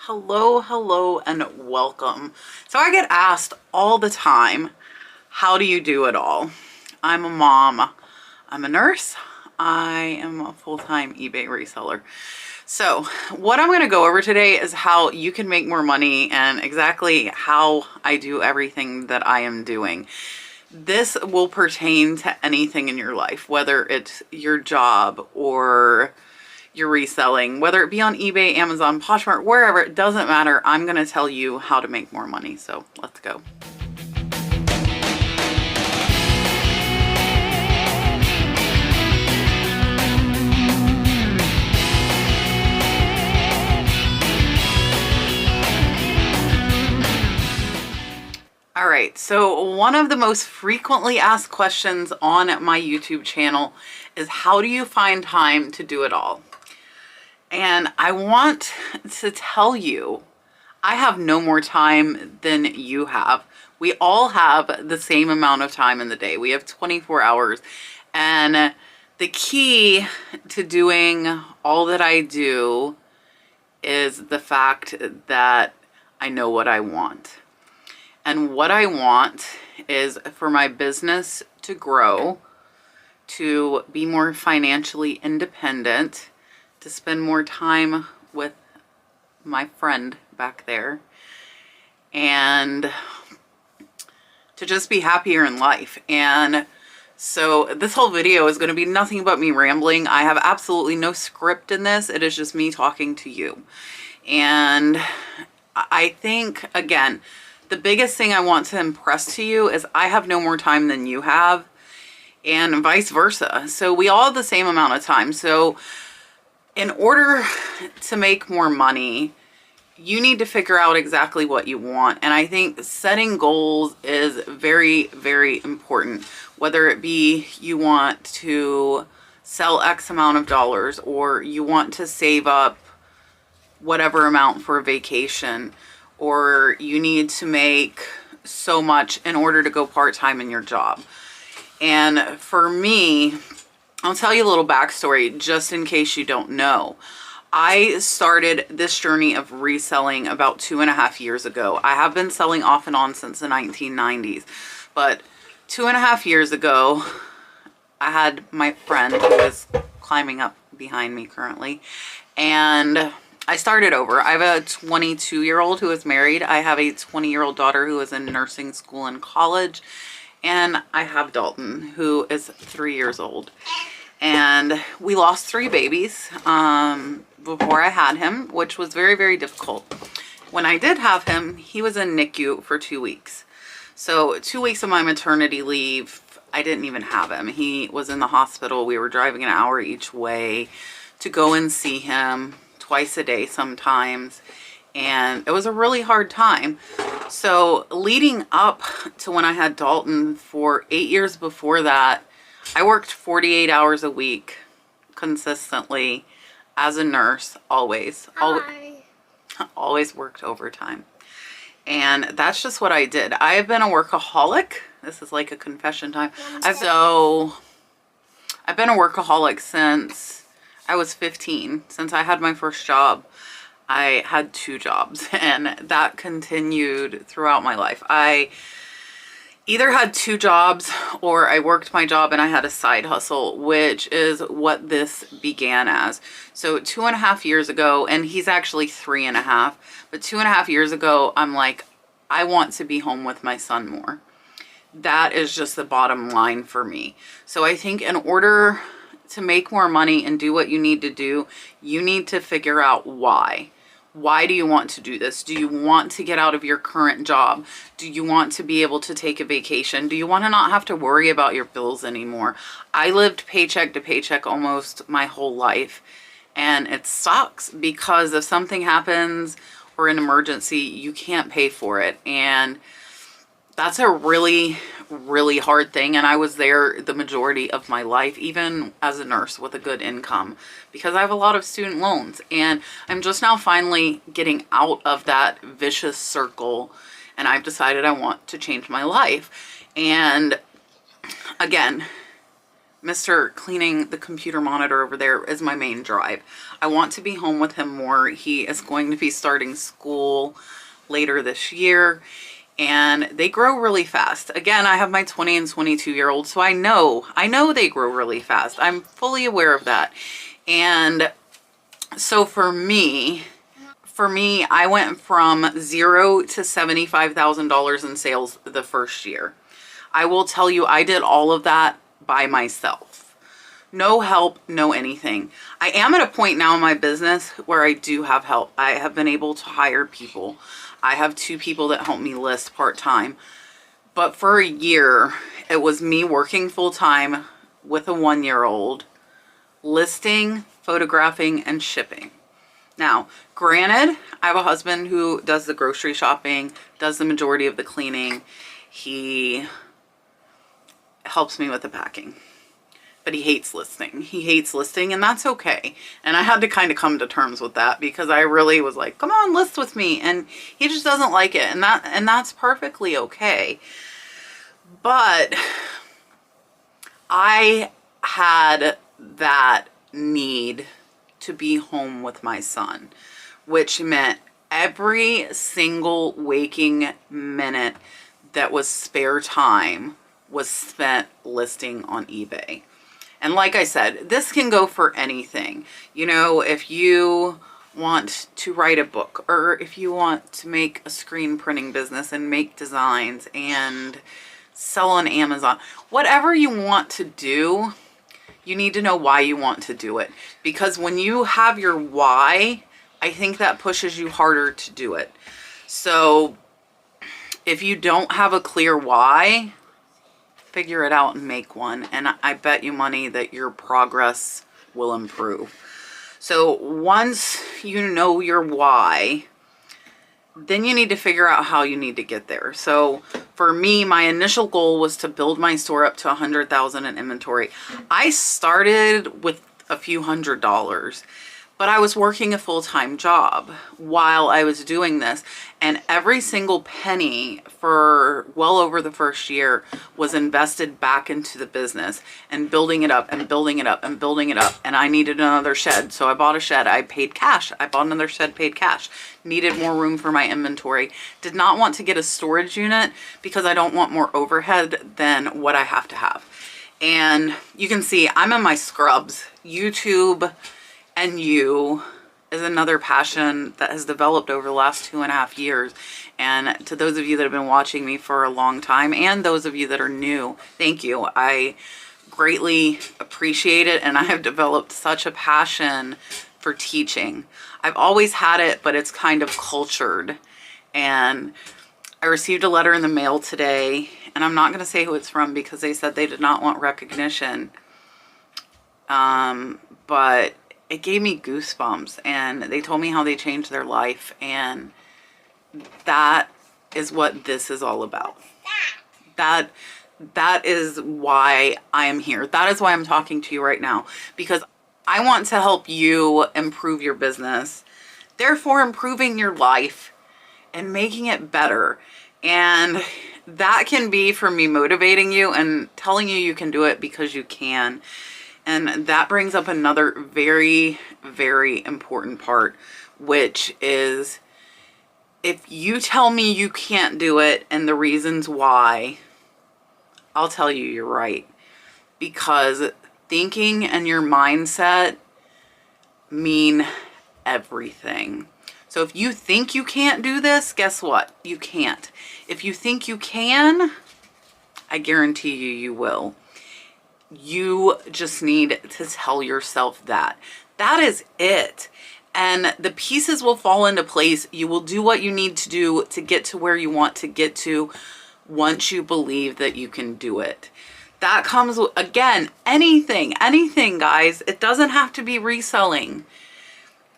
Hello, and welcome. So I get asked all the time, how do you do it all? I'm a mom, I'm a nurse, I am a full-time eBay reseller. So what I'm going to go over today is how you can make more money and exactly how I do everything that I am doing. This will pertain to anything in your life, whether it's your job or you're reselling, whether it be on eBay, Amazon, Poshmark, wherever, it doesn't matter. I'm going to tell you how to make more money. So let's go. All right, so one of the most frequently asked questions on my YouTube channel is how do you find time to do it all? And I want to tell you, I have no more time than you have. We all have the same amount of time in the day. We have 24 hours. And the key to doing all that I do is the fact that I know what I want. And what I want is for my business to grow, to be more financially independent, to spend more time with my friend back there, and to just be happier in life. And so this whole video is going to be nothing but me rambling. I have absolutely no script in this. It is just me talking to you. And I think, again, the biggest thing I want to impress to you is I have no more time than you have, and vice versa. So we all have the same amount of time. So in order to make more money, you need to figure out exactly what you want. And I think setting goals is very, very important. Whether it be you want to sell X amount of dollars, or you want to save up whatever amount for a vacation, or you need to make so much in order to go part-time in your job. And for me, I'll tell you a little backstory just in case you don't know. I started this journey of reselling about 2.5 years ago. I have been selling off and on since the 1990s, but 2.5 years ago, I had my friend who is climbing up behind me currently, and I started over. I have a 22-year-old who is married. I have a 20-year-old daughter who is in nursing school and college, and I have Dalton, who is 3 years old. And we lost 3 babies before I had him, which was very, very difficult. When I did have him, he was in NICU for 2 weeks. So 2 weeks of my maternity leave, I didn't even have him. He was in the hospital. We were driving an hour each way to go and see him twice a day sometimes. And it was a really hard time. So leading up to when I had Dalton, for 8 years before that, I worked 48 hours a week consistently as a nurse, always. Always worked overtime. And that's just what I did. I have been a workaholic. This is like a confession time. I've been a workaholic since I was 15. Since I had my first job, I had 2 jobs, and that continued throughout my life. I either had 2 jobs, or I worked my job and I had a side hustle, which is what this began as. So 2.5 years ago, and he's actually 3.5, but 2.5 years ago, I'm like, I want to be home with my son more. That is just the bottom line for me. So I think in order to make more money and do what you need to do, you need to figure out why. Why do you want to do this? Do you want to get out of your current job? Do you want to be able to take a vacation? Do you want to not have to worry about your bills anymore? I lived paycheck to paycheck almost my whole life, and it sucks because if something happens or an emergency, you can't pay for it. And that's a really, really hard thing. And I was there the majority of my life, even as a nurse with a good income, because I have a lot of student loans. And I'm just now finally getting out of that vicious circle. And I've decided I want to change my life. And again, Mr. Cleaning the computer monitor over there is my main drive. I want to be home with him more. He is going to be starting school later this year, and they grow really fast. Again, I have my 20 and 22-year-olds, so I know they grow really fast. I'm fully aware of that. And so for me, I went from $0 to $75,000 in sales the first year. I will tell you, I did all of that by myself. No help, no anything. I am at a point now in my business where I do have help. I have been able to hire people. I have 2 people that help me list part-time. But for a year, it was me working full-time with a 1-year-old, listing, photographing, and shipping. Now, granted, I have a husband who does the grocery shopping, does the majority of the cleaning. He helps me with the packing, but he hates listing. He hates listing, and that's okay. And I had to kind of come to terms with that, because I really was like, come on, list with me. And he just doesn't like it. And that's perfectly okay. But I had that need to be home with my son, which meant every single waking minute that was spare time was spent listing on eBay. And like I said, this can go for anything. You know, if you want to write a book, or if you want to make a screen printing business and make designs and sell on Amazon, whatever you want to do, you need to know why you want to do it. Because when you have your why, I think that pushes you harder to do it. So if you don't have a clear why, figure it out and make one. And I bet you money that your progress will improve. So once you know your why, then you need to figure out how you need to get there. So for me, my initial goal was to build my store up to 100,000 in inventory. I started with a few $100s, but I was working a full-time job while I was doing this. And every single penny for well over the first year was invested back into the business and building it up and building it up and building it up. And I needed another shed. So I bought a shed. I paid cash. I bought another shed, paid cash. Needed more room for my inventory. Did not want to get a storage unit because I don't want more overhead than what I have to have. And you can see I'm in my scrubs. YouTube and you is another passion that has developed over the last 2.5 years. And to those of you that have been watching me for a long time, and those of you that are new, thank you. I greatly appreciate it, and I have developed such a passion for teaching. I've always had it, but it's kind of cultured. And I received a letter in the mail today, and I'm not going to say who it's from because they said they did not want recognition. But it gave me goosebumps, and they told me how they changed their life, and that is what this is all about. That is why I am here. That is why I'm talking to you right now, because I want to help you improve your business, therefore improving your life and making it better. And that can be from me motivating you and telling you you can do it because you can. And that brings up another very, very important part, which is if you tell me you can't do it and the reasons why, I'll tell you you're right. Because thinking and your mindset mean everything. So if you think you can't do this, guess what? You can't. If you think you can, I guarantee you, you will. You just need to tell yourself that. That is it. And the pieces will fall into place. You will do what you need to do to get to where you want to get to once you believe that you can do it. That comes, again, anything, guys. It doesn't have to be reselling.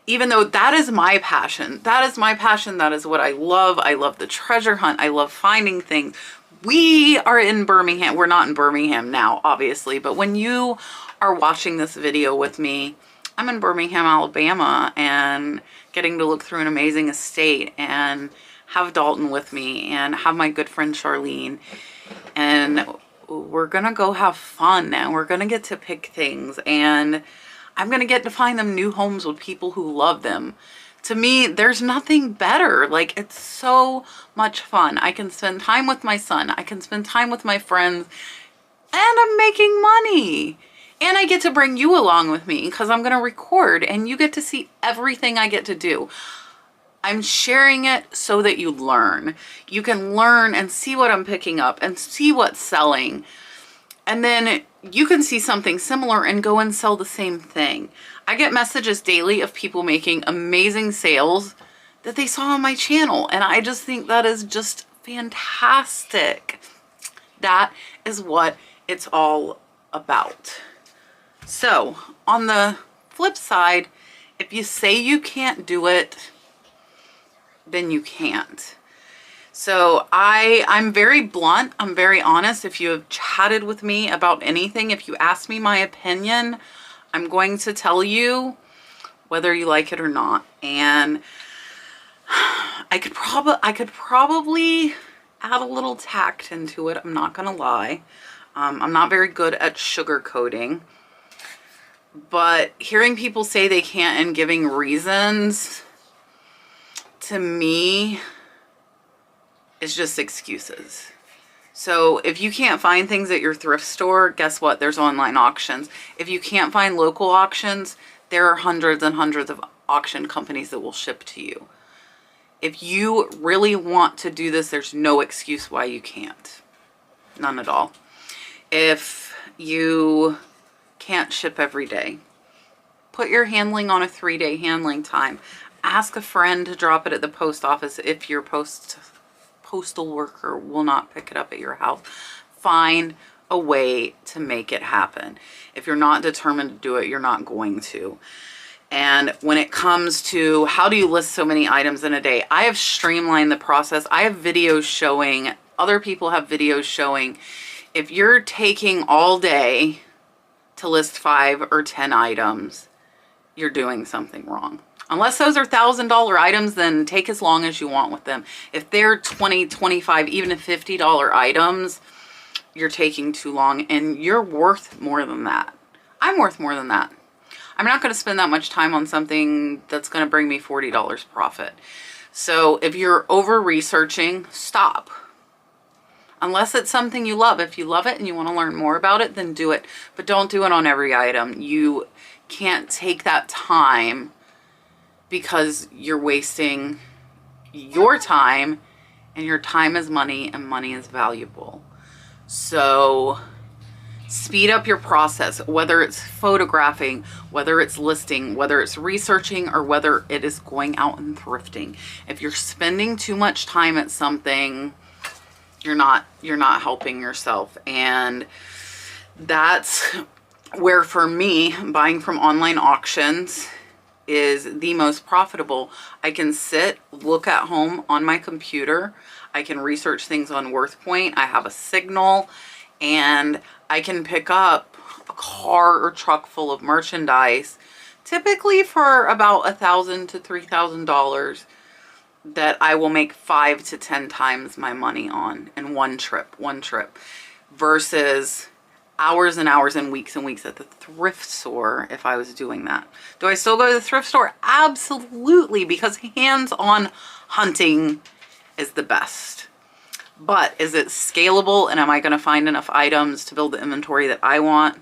Even though that is my passion. That is my passion. That is what I love. I love the treasure hunt. I love finding things. We are in Birmingham. We're not in Birmingham now, obviously, but when you are watching this video with me, I'm in Birmingham, Alabama, and getting to look through an amazing estate and have Dalton with me and have my good friend Charlene. And we're gonna go have fun and we're gonna get to pick things, and I'm gonna get to find them new homes with people who love them. To me, there's nothing better. Like, it's so much fun. I can spend time with my son. I can spend time with my friends, and I'm making money. And I get to bring you along with me because I'm gonna record, and you get to see everything I get to do. I'm sharing it so that you learn. You can learn and see what I'm picking up and see what's selling. And then you can see something similar and go and sell the same thing. I get messages daily of people making amazing sales that they saw on my channel. And I just think that is just fantastic. That is what it's all about. So on the flip side, if you say you can't do it, then you can't. So I'm very blunt. I'm very honest. If you have chatted with me about anything, if you ask me my opinion, I'm going to tell you whether you like it or not. And I could probably add a little tact into it. I'm not gonna lie. I'm not very good at sugarcoating. But hearing people say they can't and giving reasons, to me, is just excuses. So if you can't find things at your thrift store, guess what? There's online auctions. If you can't find local auctions, there are hundreds and hundreds of auction companies that will ship to you. If you really want to do this, there's no excuse why you can't. None at all. If you can't ship every day, put your handling on a 3-day handling time. Ask a friend to drop it at the post office if your postal worker will not pick it up at your house. Find a way to make it happen. If you're not determined to do it, you're not going to. And when it comes to how do you list so many items in a day, I have streamlined the process. I have videos showing, other people have videos showing, if you're taking all day to list 5 or 10 items, you're doing something wrong. Unless those are $1,000 items, then take as long as you want with them. If they're $20, $25, even $50 items, you're taking too long, and you're worth more than that. I'm worth more than that. I'm not going to spend that much time on something that's going to bring me $40 profit. So if you're over researching, stop. Unless it's something you love. If you love it and you want to learn more about it, then do it. But don't do it on every item. You can't take that time because you're wasting your time, and your time is money, and money is valuable. So speed up your process, whether it's photographing, whether it's listing, whether it's researching, or whether it is going out and thrifting. If you're spending too much time at something, you're not helping yourself. And that's where, for me, buying from online auctions is the most profitable. I can sit, look at home on my computer. I can research things on WorthPoint. I have a signal, and I can pick up a car or truck full of merchandise, typically for about $1,000 to $3,000, that I will make 5 to 10 times my money on in one trip, versus hours and hours and weeks at the thrift store if I was doing that. Do I still go to the thrift store? Absolutely, because hands-on hunting is the best. But is it scalable, and am I going to find enough items to build the inventory that I want?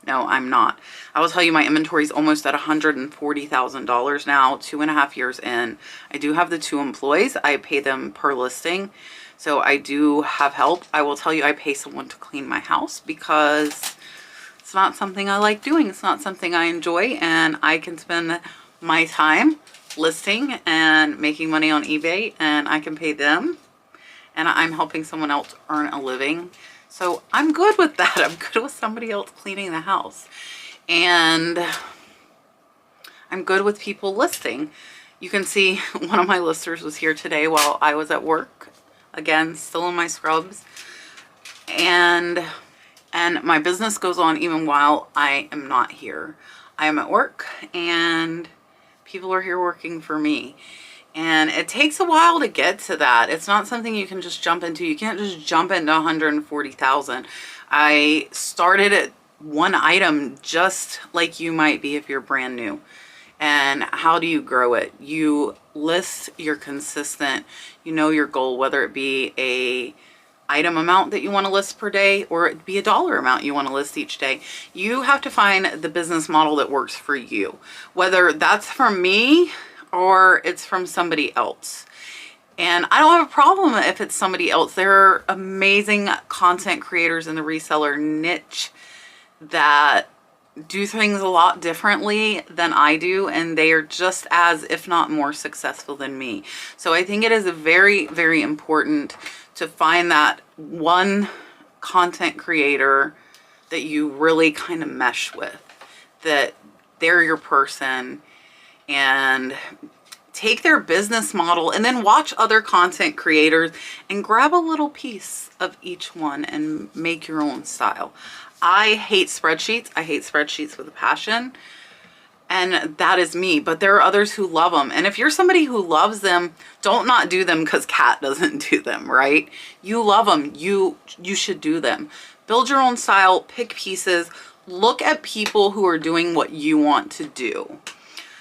No, I'm not. I will tell you, my inventory is almost at $140,000 now, 2.5 years in. I do have the 2 employees. I pay them per listing. So I do have help. I will tell you, I pay someone to clean my house because it's not something I like doing. It's not something I enjoy, and I can spend my time listing and making money on eBay, and I can pay them, and I'm helping someone else earn a living. So I'm good with that. I'm good with somebody else cleaning the house, and I'm good with people listing. You can see one of my listers was here today while I was at work. Again, still in my scrubs, and my business goes on even while I am not here. I am at work, and people are here working for me. And it takes a while to get to that. It's not something you can just jump into. You can't just jump into 140,000. I started at one item just like you might be if you're brand new. And how do you grow it? You list your consistent, you know your goal, whether it be a item amount that you want to list per day or it be a dollar amount you want to list each day. You have to find the business model that works for you, whether that's from me or it's from somebody else. And I don't have a problem if it's somebody else. There are amazing content creators in the reseller niche that do things a lot differently than I do, and they are just as, if not more, successful than me. So I think it is very, very important to find that one content creator that you really kind of mesh with, that they're your person, and take their business model and then watch other content creators and grab a little piece of each one and make your own style. I hate spreadsheets. I hate spreadsheets with a passion. And that is me, but there are others who love them. And if you're somebody who loves them, don't not do them because Kat doesn't do them, right? You love them. You should do them. Build your own style, pick pieces, look at people who are doing what you want to do.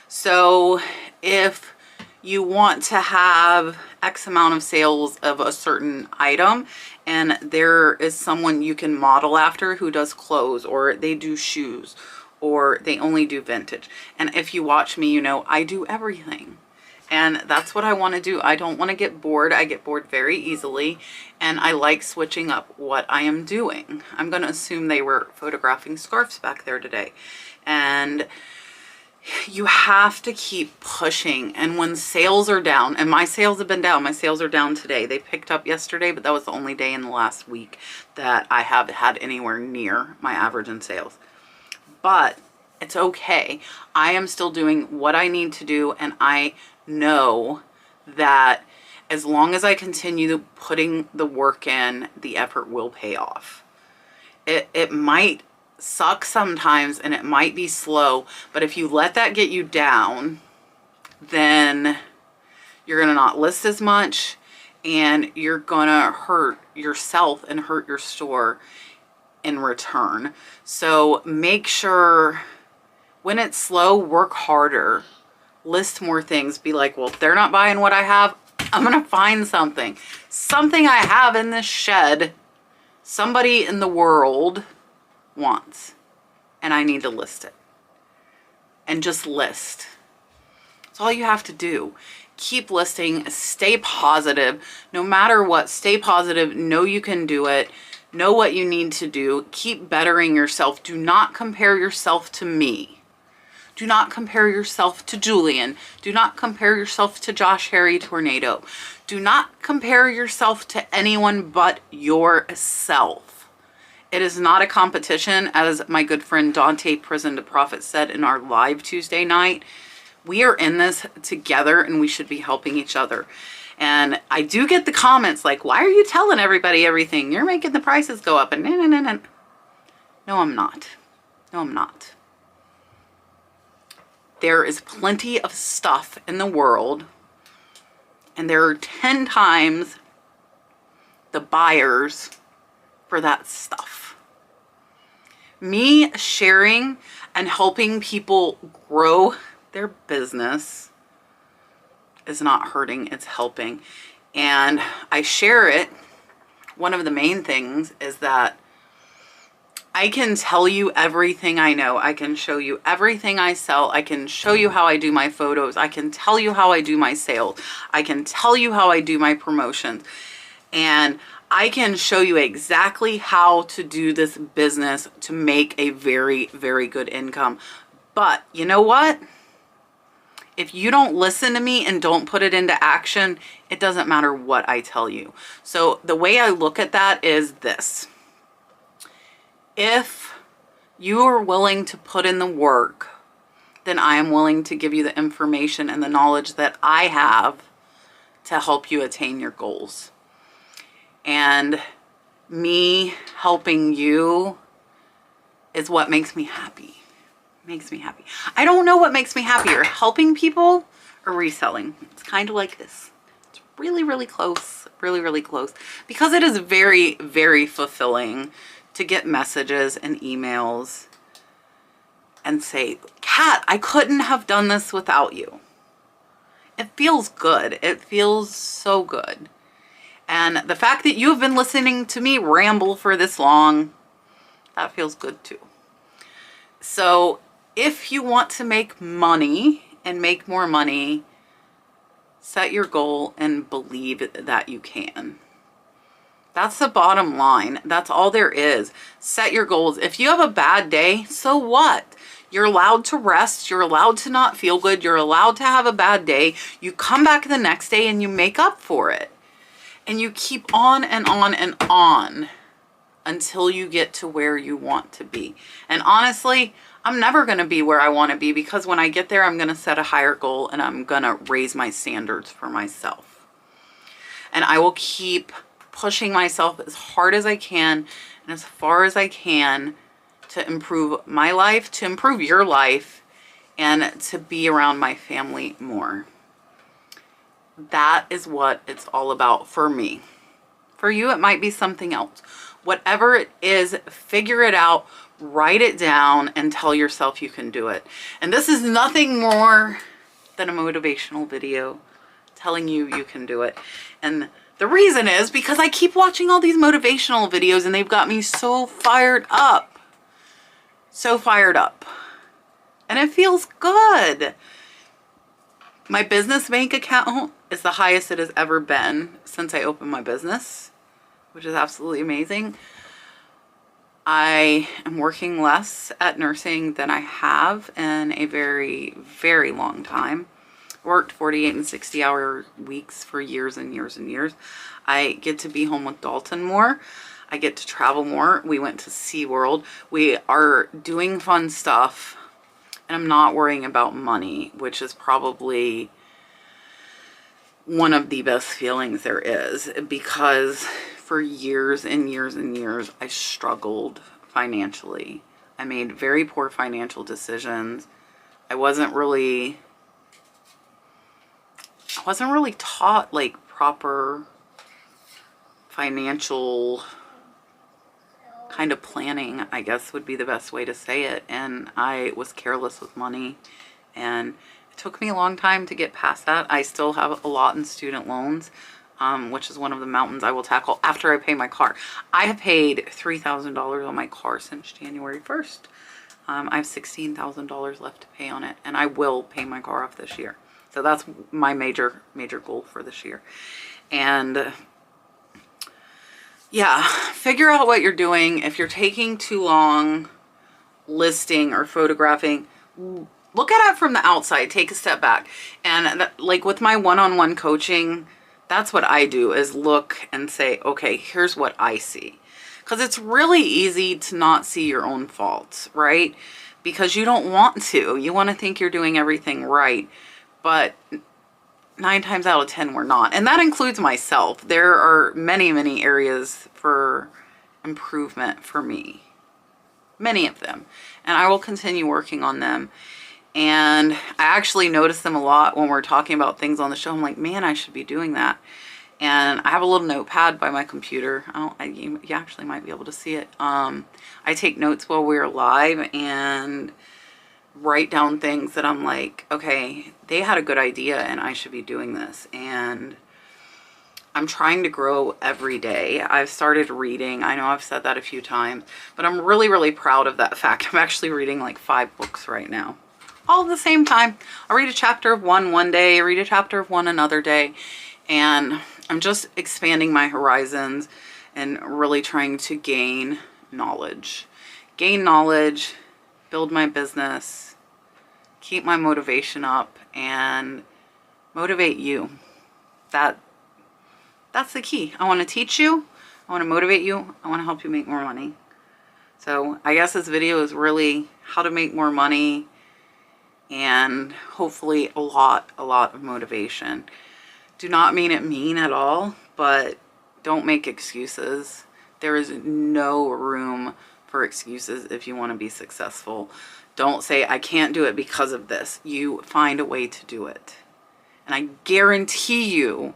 So if you want to have X amount of sales of a certain item and there is someone you can model after who does clothes, or they do shoes, or they only do vintage. And if you watch me, you know I do everything. And that's what I want to do. I don't want to get bored. I get bored very easily. And I like switching up what I am doing. I'm going to assume they were photographing scarves back there today. And you have to keep pushing. And when sales are down, and my sales have been down, my sales are down today. They picked up yesterday, but that was the only day in the last week that I have had anywhere near my average in sales. But it's okay. I am still doing what I need to do, and I know that as long as I continue putting the work in, the effort will pay off. It might suck sometimes and it might be slow, but if you let that get you down, then you're going to not list as much, and you're going to hurt yourself and hurt your store in return. So make sure when it's slow, work harder, list more things. Be like, well, if they're not buying what I have, I'm going to find something I have in this shed somebody in the world wants, and I need to list it. And just list. That's all you have to do. Keep listing, stay positive. No matter what, stay positive. Know you can do it. Know what you need to do. Keep bettering yourself. Do not compare yourself to me. Do not compare yourself to Julian. Do not compare yourself to Josh Harry Tornado. Do not compare yourself to anyone but yourself. It is not a competition, as my good friend Dante Prison to Profit said in our live Tuesday night. We are in this together, and we should be helping each other. And I do get the comments like, why are you telling everybody everything? You're making the prices go up. And no, I'm not. No, I'm not. There is plenty of stuff in the world, and there are 10 times the buyers for that stuff. Me sharing and helping people grow their business is not hurting, it's helping. And I share it. One of the main things is that I can tell you everything I know. I can show you everything I sell. I can show you how I do my photos. I can tell you how I do my sales. I can tell you how I do my promotions. And I can show you exactly how to do this business to make a very, very good income. But you know what? If you don't listen to me and don't put it into action, it doesn't matter what I tell you. So the way I look at that is this. If you are willing to put in the work, then I am willing to give you the information and the knowledge that I have to help you attain your goals. And me helping you is what makes me happy. Makes me happy. I don't know what makes me happier, helping people or reselling. It's kind of like this. It's really, really close, really, really close, because it is very, very fulfilling to get messages and emails and say, Kat, I couldn't have done this without you. It feels good. It feels so good. And the fact that you've been listening to me ramble for this long, that feels good too. So if you want to make money and make more money, set your goal and believe that you can. That's the bottom line. That's all there is. Set your goals. If you have a bad day, so what? You're allowed to rest. You're allowed to not feel good. You're allowed to have a bad day. You come back the next day and you make up for it. And you keep on and on and on until you get to where you want to be. And honestly, I'm never going to be where I want to be, because when I get there, I'm going to set a higher goal and I'm going to raise my standards for myself. And I will keep pushing myself as hard as I can and as far as I can to improve my life, to improve your life, and to be around my family more. That is what it's all about for me. For you, it might be something else. Whatever it is, figure it out, write it down, and tell yourself you can do it. And this is nothing more than a motivational video telling you you can do it. And the reason is because I keep watching all these motivational videos and they've got me so fired up. So fired up. And it feels good. My business bank account is the highest it has ever been since I opened my business, which is absolutely amazing. I am working less at nursing than I have in a very, very long time. Worked 48 and 60-hour weeks for years and years and years. I get to be home with Dalton more. I get to travel more. We went to SeaWorld. We are doing fun stuff. And I'm not worrying about money, which is probably one of the best feelings there is, because for years and years and years, I struggled financially. I made very poor financial decisions. I wasn't really taught like proper financial kind of planning, I guess would be the best way to say it. And I was careless with money, and it took me a long time to get past that. I still have a lot in student loans, which is one of the mountains I will tackle after I pay my car. I have paid $3,000 on my car since January 1st. I have $16,000 left to pay on it, and I will pay my car off this year. So that's my major goal for this year. And yeah, figure out what you're doing. If you're taking too long listing or photographing, look at it from the outside, take a step back. And like with my one-on-one coaching, that's what I do, is look and say, okay, here's what I see. Because it's really easy to not see your own faults, right? Because you don't want to. You want to think you're doing everything right. But 9 times out of 10, we're not. And that includes myself. There are many, many areas for improvement for me. Many of them. And I will continue working on them. And I actually notice them a lot when we're talking about things on the show. I'm like, man, I should be doing that. And I have a little notepad by my computer. You actually might be able to see it. I take notes while we're live and write down things that I'm like, okay, they had a good idea and I should be doing this. And I'm trying to grow every day. I've started reading. I know I've said that a few times, but I'm really, really proud of that fact. I'm actually reading like 5 books right now, all at the same time. I'll read a chapter of one day, read a chapter of one another day. And I'm just expanding my horizons and really trying to gain knowledge. Build my business, keep my motivation up, and motivate you. That's the key. I want to teach you. I want to motivate you. I want to help you make more money. So I guess this video is really how to make more money and hopefully a lot of motivation. Do not mean it mean at all, but don't make excuses. There is no room for excuses if you want to be successful. Don't say, I can't do it because of this. You find a way to do it. And I guarantee you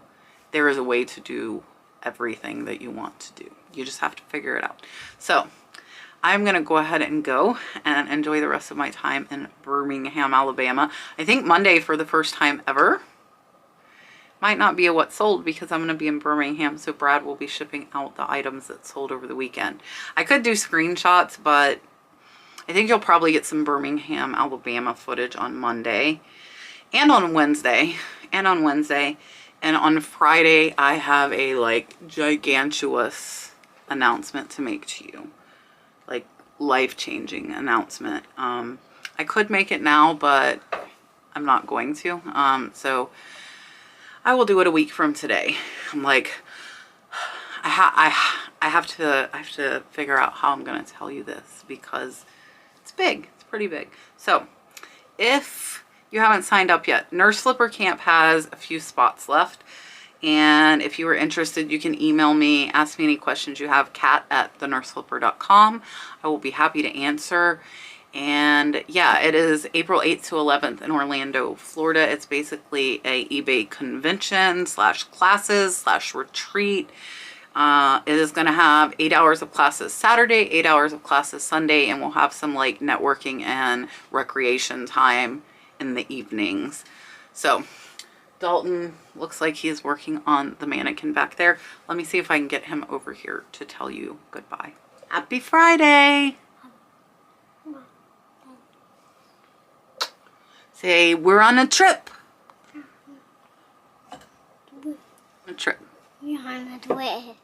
there is a way to do everything that you want to do. You just have to figure it out. So I'm going to go ahead and go and enjoy the rest of my time in Birmingham, Alabama. I think Monday for the first time ever. Might not be a what sold because I'm going to be in Birmingham, so Brad will be shipping out the items that sold over the weekend. I could do screenshots, but I think you'll probably get some Birmingham, Alabama footage on Monday and on Wednesday. And on Friday, I have a like gigantuous announcement to make to you. Like life-changing announcement. I could make it now, but I'm not going to. So I will do it a week from today. I'm like, I have to figure out how I'm going to tell you this because it's big. It's pretty big. So if you haven't signed up yet, Nurse Flipper Camp has a few spots left. And if you are interested, you can email me, ask me any questions you have, kat@thenurseflipper.com. I will be happy to answer. And yeah, it is April 8th to 11th in Orlando, Florida. It's basically a eBay convention slash classes slash retreat. It is going to have 8 hours of classes Saturday, 8 hours of classes Sunday, and we'll have some like networking and recreation time in the evenings. So Dalton looks like he's working on the mannequin back there. Let me see if I can get him over here to tell you goodbye. Happy Friday! Say, we're on a trip. A trip. You're on a trip.